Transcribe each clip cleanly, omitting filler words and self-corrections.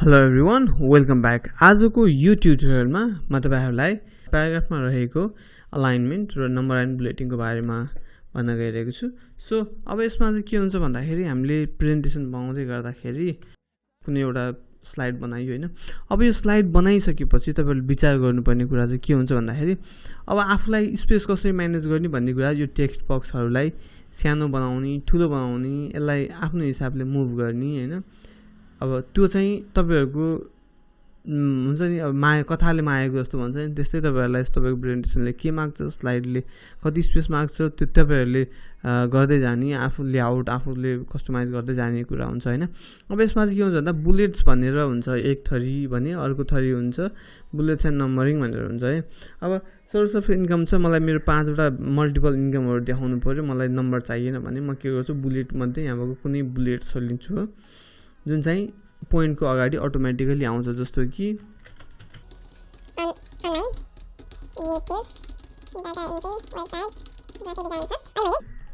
Hello everyone welcome back. आजको यो ट्युटोरियलमा म तपाईहरुलाई प्याराग्राफमा रहेको अलाइनमेन्ट र नम्बर एन्ड बुलेटिङको बारेमा भन्न गइरहेको छु। सो अब यसमा चाहिँ के हुन्छ भन्दाखेरि हामीले प्रेजेन्टेसन बनाउँदै गर्दाखेरि कुनै एउटा स्लाइड बनाइयो हैन। अब यो स्लाइड बनाइसकेपछि तपाईहरुले विचार गर्नुपर्ने कुरा चाहिँ के हुन्छ भन्दाखेरि अब आफुलाई स्पेस कसरी म्यानेज गर्ने भन्ने कुरा, यो टेक्स्ट बक्सहरुलाई सानो बनाउने, ठुलो बनाउने, यसलाई आफ्नो हिसाबले मुभ गर्ने हैन। अब त्यो चाहिँ तपाईहरुको हुन्छ नि, अब माया कथाले मायाको जस्तो भन्छ नि, त्यस्तै तपाईहरुलाई तपाईको प्रेजेन्टेसनले के माग्छ, स्लाइडले कति स्पेस माग्छ, त्यो तपाईहरुले गर्दै जाने, आफू लेआउट आफूले कस्टमाइज गर्दै जाने कुरा हुन्छ हैन। अब यसमा चाहिँ के हुन्छ भन्दा बुलेट्स भनेर हुन्छ एक थरी भने, अर्को थरी हुन्छ बुलेट्स एन्ड नम्बरिङ भनेर हुन्छ है। अब सोर्स अफ इन्कम छ, मलाई मेरो 5 वटा मल्टिपल इन्कमहरु देखाउनु पर्यो, मलाई नम्बर चाहिएन भने म के गर्छु, बुलेट मध्ये यहाँको कुनै बुलेट्स लिन्छु जुन चाहिँ पोइन्टको अगाडि अटोमेटिकली आउँछ, जस्तो कि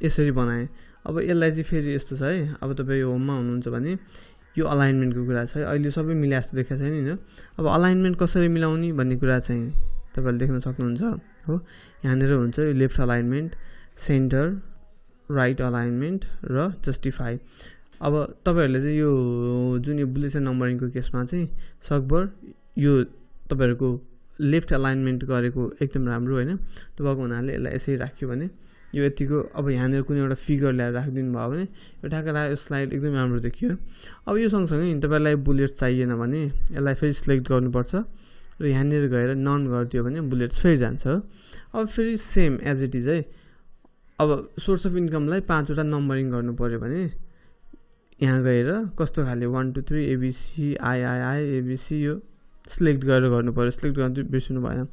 यसरी बनाए। अब यसलाई चाहिँ फेरि यस्तो छ है। अब तपाई होममा हुनुहुन्छ भने यो अलाइनमेन्टको कुरा छ है। अहिले सबै मिलाए जस्तो देखाएको छैन नि। अब अलाइनमेन्ट कसरी मिलाउने भन्ने कुरा चाहिँ तपाईले देख्न सक्नुहुन्छ हो। यहाँनेर हुन्छ यो left alignment, centre, right alignment र जस्टिफाई। अब तपाईहरुले चाहिँ यो जुन यो बुलेट्स एन्ड नम्बरिङको केसमा चाहिँ सकभर यो तपाईहरुको लेफ्ट अलाइनमेन्ट गरेको एकदम राम्रो हैन। त्यो भएको हुनाले यसलाई यसरी राख्यो भने यो यतिको, अब यहाँनेर कुनै एउटा फिगर ल्याएर राखिदिनु भयो भने यो ठ्याक्क यो स्लाइड एकदम राम्रो देखियो। अब यो सँगसँगै तपाईलाई बुलेट्स चाहिएन भने यसलाई फेरि सिलेक्ट गर्नुपर्छ र यहाँनेर गएर नन गरिदियो भने बुलेट्स फेरि जान्छ। अब फेरि सेम एज इट इज है। अब सोर्स अफ इन्कमलाई 5 वटा नम्बरिङ गर्नु पर्यो भने यहाँ गएर कस्तो खाले 1 2 3 एबीसी आई एबीसी यो सिलेक्ट गरेर गर्नु पर्यो। सिलेक्ट गर्न बिर्सनु भएन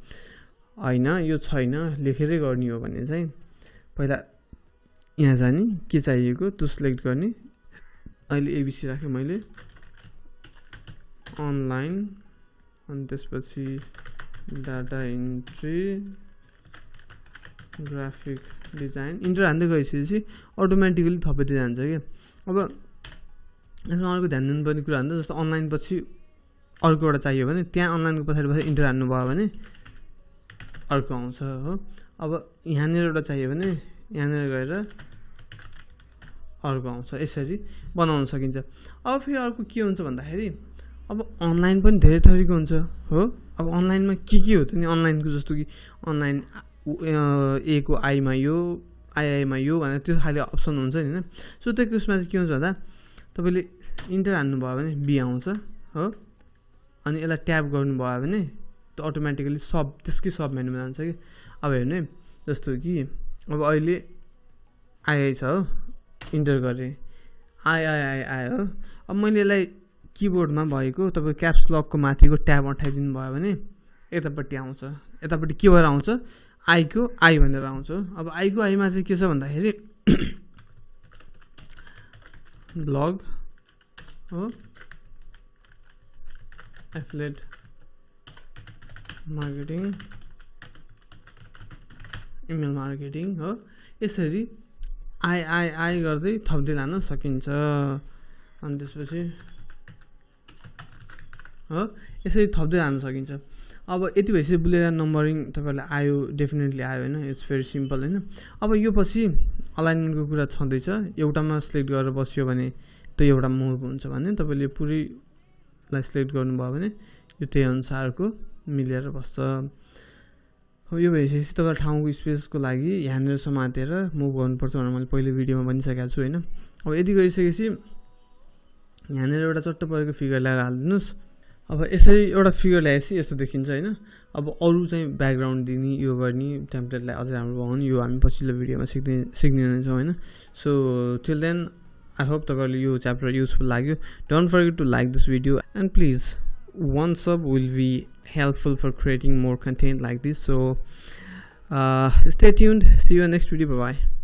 हैन, यो छैन लेखेरै गर्ने हो भने चाहिँ पहिला यहाँ जाने, के चाहिएको त्यो सिलेक्ट गर्ने। अहिले एबीसी राखे मैले अनलाइन, अनि त्यसपछि data entry, graphic design, enter हान्दै गइसकेपछि अटोमेटिकली थपेदै जान्छ के। अब यसमा अर्को ध्यान दिनुपर्ने कुरा हुन्छ, जस्तो अनलाइन पछि अर्को एउटा चाहियो भने त्यहाँ अनलाइनको पछाडि इन्टर हान्नु भयो भने अर्को आउँछ हो। अब यहाँनिर एउटा चाहियो भने यहाँनिर गएर अर्को आउँछ, यसरी बनाउन सकिन्छ। अब फेरि अर्को के हुन्छ भन्दाखेरि अब अनलाइन पनि धेरै थरीको हुन्छ हो। अब अनलाइनमा के हो त नि, अनलाइनको जस्तो कि अनलाइन ए को आईमा यो, आईआईमा यो भनेर त्यो खाले अप्सन हुन्छ नि हैन। सो त्यो केसमा चाहिँ के हुन्छ भन्दा तपाईले इन्टर हान्नु भयो भने बी आउँछ हो। अनि यसलाई ट्याब गर्नुभयो भने त्यो अटोमेटिकली सब त्यसकै सब मेनुमा जान्छ कि। अब हेर्नु जस्तो कि अब अहिले आइआई छ हो, इन्टर गरेँ आई हो। अब मैले यसलाई किबोर्डमा भएको तपाईको क्याप्स लकको माथिको ट्याब अठाइदिनु भयो भने यतापट्टि आउँछ। यतापट्टि के भएर आउँछ, आईको आई भनेर आउँछ। अब आईको आईमा चाहिँ के छ भन्दाखेरि ब्लग हो, एफिलिएट मार्केटिङ, इमेल मार्केटिङ हो। यसरी आई गर्दै थप्दै लान सकिन्छ। अनि त्यसपछि हो यसरी थप्दै लान सकिन्छ। अब यति भएपछि बुलेट नम्बरिङ तपाईलाई आयो, डेफिनेटली आयो हैन। इट्स भेरी सिम्पल हैन। अब यो पछि अलाइनमेन्टको कुरा छँदैछ। एउटामा सिलेक्ट गरेर बस्यो भने त्यो एउटा मुभ हुन्छ भने तपाईले पुरैलाई सिलेक्ट गर्नुभयो भने यो त्यही अनुसारको मिलेर बस्छ। अब यो भइसकेपछि तपाईको ठाउँको स्पेसको लागि यहाँनिर समातेर मुभ गर्नुपर्छ भनेर मैले पहिले भिडियोमा भनिसकेको छु हैन। अब यदि गरिसकेपछि यहाँनिर एउटा चट्ट परेको फिगर ल्याएर हालिदिनुस्। अब यसरी एउटा फिगर ल्याएपछि यस्तो देखिन्छ हैन। अब अरु चाहिँ ब्याकग्राउन्ड दिने, यो गर्ने, टेम्प्लेटलाई अझै राम्रो बनाउने, यो हामी पछिल्लो भिडियोमा सिक्ने हुनेछौँ हैन। So till then I hope तपाईहरुले यो च्याप्टर युजफुल लाग्यो। Don't forget to like this video and please one sub will be helpful for creating more content like this. So stay tuned, see you in next video, bye bye.